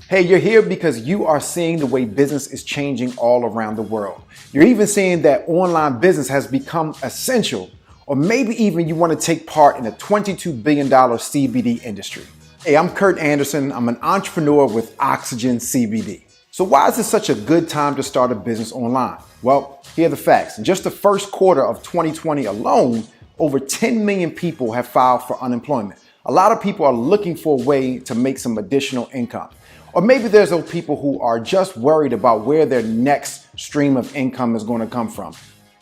Hey, you're here because you are seeing the way business is changing all around the world. You're even seeing that online business has become essential, or maybe even you want to take part in a $22 billion CBD industry. Hey, I'm Kurt Anderson. I'm an entrepreneur with Oxygen CBD. So why is this such a good time to start a business online? Well, here are the facts. In just the first quarter of 2020 alone, over 10 million people have filed for unemployment. A lot of people are looking for a way to make some additional income. Or maybe there's those people who are just worried about where their next stream of income is going to come from.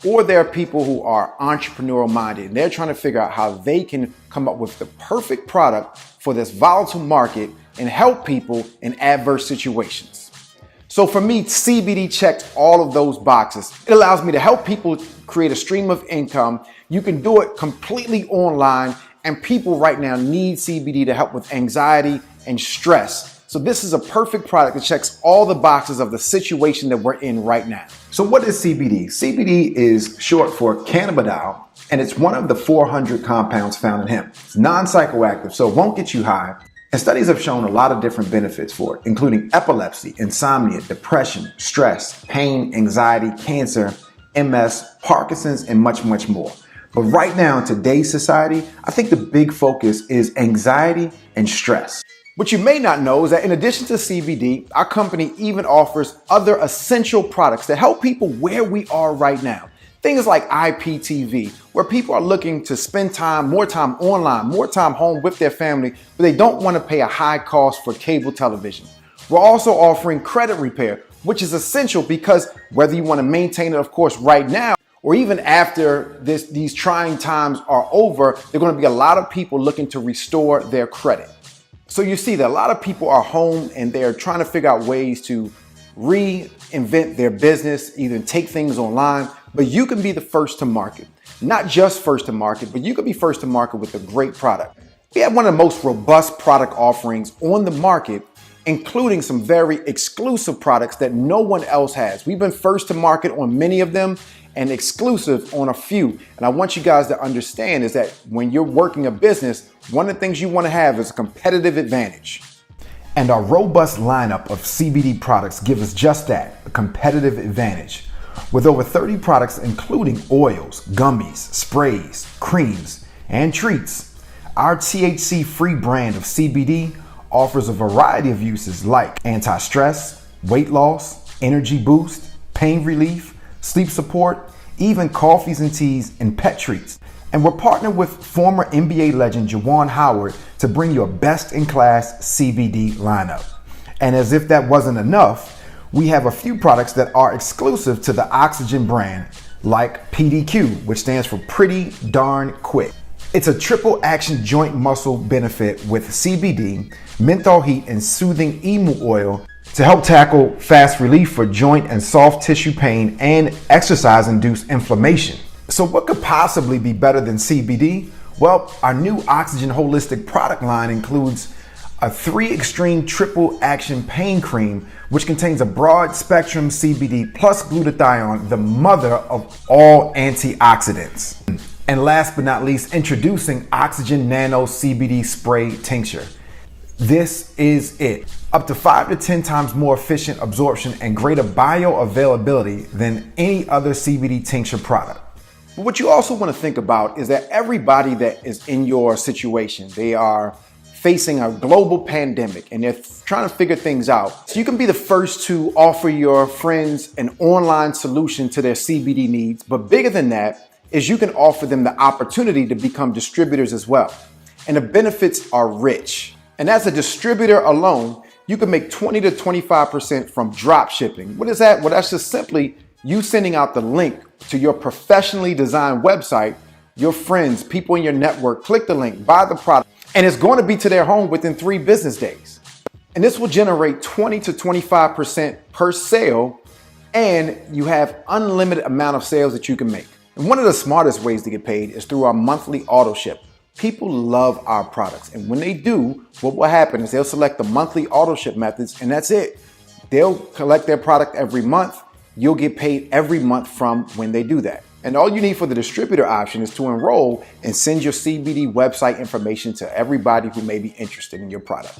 Or there are people who are entrepreneurial minded and they're trying to figure out how they can come up with the perfect product for this volatile market and help people in adverse situations. So for me, CBD checks all of those boxes. It allows me to help people create a stream of income. You can do it completely online, and people right now need CBD to help with anxiety and stress. So this is a perfect product that checks all the boxes of the situation that we're in right now. So what is CBD? CBD is short for cannabidiol, and it's one of the 400 compounds found in hemp. It's non-psychoactive, so it won't get you high. And studies have shown a lot of different benefits for it, including epilepsy, insomnia, depression, stress, pain, anxiety, cancer, MS, Parkinson's, and much, much more. But right now in today's society, I think the big focus is anxiety and stress. What you may not know is that in addition to CBD, our company even offers other essential products to help people where we are right now. Things like IPTV, where people are looking to spend more time online, more time home with their family, but they don't want to pay a high cost for cable television. We're also offering credit repair, which is essential because whether you want to maintain it, of course, right now, or even after these trying times are over, there are going to be a lot of people looking to restore their credit. So you see that a lot of people are home and they're trying to figure out ways to reinvent their business, either take things online, but you can be the first to market. Not just first to market, but you can be first to market with a great product. We have one of the most robust product offerings on the market, including some very exclusive products that no one else has. We've been first to market on many of them and exclusive on a few. And I want you guys to understand is that when you're working a business, one of the things you want to have is a competitive advantage. And our robust lineup of CBD products give us just that, a competitive advantage. With over 30 products including oils, gummies, sprays, creams, and treats, our THC-free brand of CBD offers a variety of uses like anti-stress, weight loss, energy boost, pain relief, sleep support, even coffees and teas and pet treats. And we're partnered with former NBA legend Juwan Howard to bring you a best-in-class CBD lineup. And as if that wasn't enough, we have a few products that are exclusive to the Oxygen brand, like PDQ, which stands for Pretty Darn Quick. It's a triple action joint muscle benefit with CBD, menthol heat, and soothing emu oil to help tackle fast relief for joint and soft tissue pain and exercise-induced inflammation. So what could possibly be better than CBD? Well, our new Oxygen holistic product line includes a 3 extreme triple action pain cream, which contains a broad spectrum CBD plus glutathione, the mother of all antioxidants. And last but not least, introducing Oxygen Nano CBD Spray Tincture. This is it. Up to 5 to 10 times more efficient absorption and greater bioavailability than any other CBD tincture product. But what you also want to think about is that everybody that is in your situation, they are facing a global pandemic and they're trying to figure things out. So you can be the first to offer your friends an online solution to their CBD needs. But bigger than that is you can offer them the opportunity to become distributors as well. And the benefits are rich. And as a distributor alone, you can make 20 to 25% from drop shipping. What is that? Well, that's just simply you sending out the link to your professionally designed website. Your friends, people in your network, click the link, buy the product, and it's going to be to their home within 3 business days. And this will generate 20 to 25% per sale, and you have unlimited amount of sales that you can make. And one of the smartest ways to get paid is through our monthly auto ship. People love our products, and when they do, what will happen is they'll select the monthly auto ship methods, and that's it. They'll collect their product every month. You'll get paid every month from when they do that. And all you need for the distributor option is to enroll and send your CBD website information to everybody who may be interested in your product.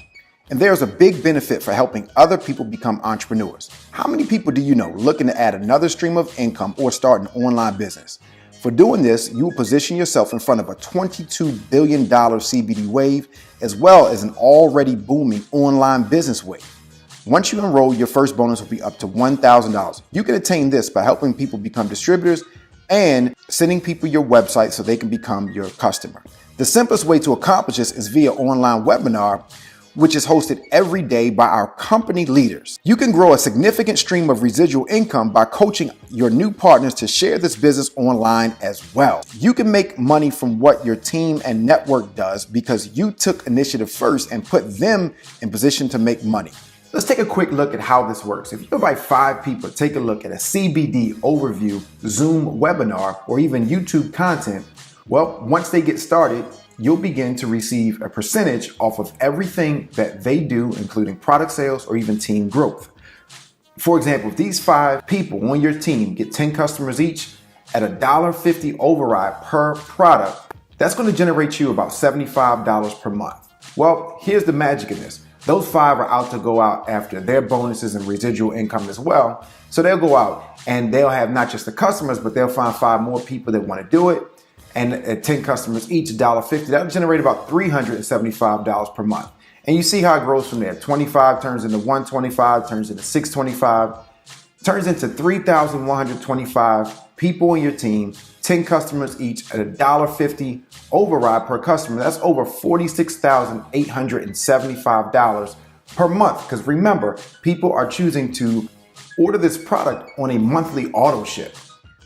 And there's a big benefit for helping other people become entrepreneurs. How many people do you know looking to add another stream of income or start an online business? For doing this, you will position yourself in front of a $22 billion CBD wave, as well as an already booming online business wave. Once you enroll, your first bonus will be up to $1,000. You can attain this by helping people become distributors and sending people your website so they can become your customer. The simplest way to accomplish this is via online webinar, which is hosted every day by our company leaders. You can grow a significant stream of residual income by coaching your new partners to share this business online as well. You can make money from what your team and network does because you took initiative first and put them in position to make money. Let's take a quick look at how this works. If you invite 5 people to take a look at a CBD overview, Zoom webinar, or even YouTube content, well, once they get started, you'll begin to receive a percentage off of everything that they do, including product sales or even team growth. For example, if these 5 people on your team get 10 customers each at $1.50 override per product, that's going to generate you about $75 per month. Well, here's the magic in this. Those 5 are out to go out after their bonuses and residual income as well. So they'll go out and they'll have not just the customers, but they'll find 5 more people that want to do it. And at 10 customers each, $1.50, that'll generate about $375 per month. And you see how it grows from there. 25 turns into 125, turns into 625, turns into 3,125 people on your team, 10 customers each at $1.50 override per customer. That's over $46,875 per month. Because remember, people are choosing to order this product on a monthly auto ship.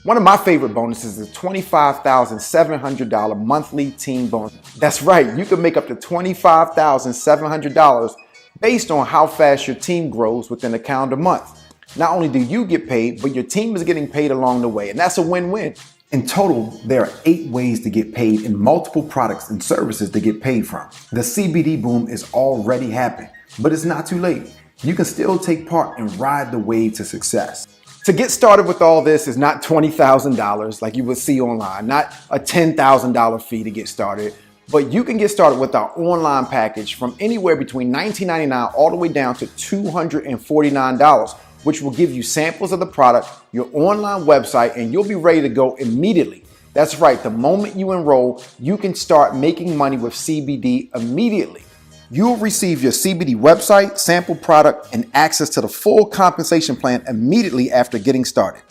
One of my favorite bonuses is the $25,700 monthly team bonus. That's right, you can make up to $25,700 based on how fast your team grows within a calendar month. Not only do you get paid, but your team is getting paid along the way, and that's a win-win. In total, there are 8 ways to get paid and multiple products and services to get paid from. The CBD boom is already happening, but it's not too late. You can still take part and ride the wave to success. To get started with all this is not $20,000 like you would see online, not a $10,000 fee to get started, but you can get started with our online package from anywhere between $19.99 all the way down to $249, which will give you samples of the product, your online website, and you'll be ready to go immediately. That's right, the moment you enroll, you can start making money with CBD immediately. You'll receive your CBD website, sample product, and access to the full compensation plan immediately after getting started.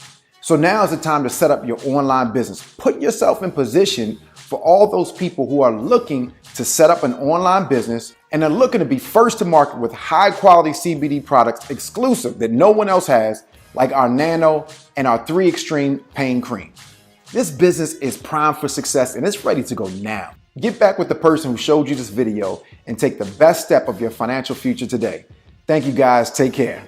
So now is the time to set up your online business. Put yourself in position for all those people who are looking to set up an online business and are looking to be first to market with high quality CBD products exclusive that no one else has, like our Nano and our 3 Extreme Pain Cream. This business is primed for success and it's ready to go now. Get back with the person who showed you this video and take the best step of your financial future today. Thank you guys. Take care.